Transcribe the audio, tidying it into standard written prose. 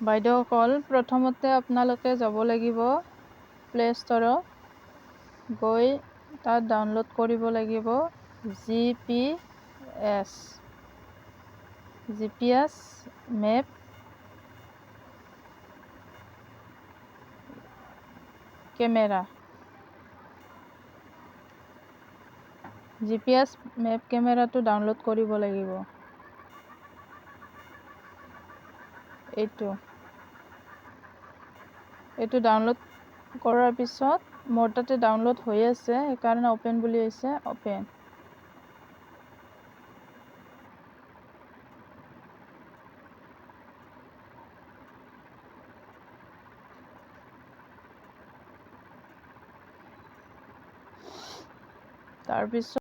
বাইদেউসকল, প্ৰথমতে আপোনালোকে যাব লাগিব প্লে ষ্টৰত, গৈ তাত ডাউনলোড কৰিব লাগিব GPS map camera. GPS map কেমেৰাটো ডাউনলোড কৰিব লাগিব। এইটো ডাউনলোড কৰাৰ পিছত মোৰ তাতে ডাউনলোড হৈ আছে, সেইকাৰণে অপেন বুলি আছে, অপেন। তাৰপিছত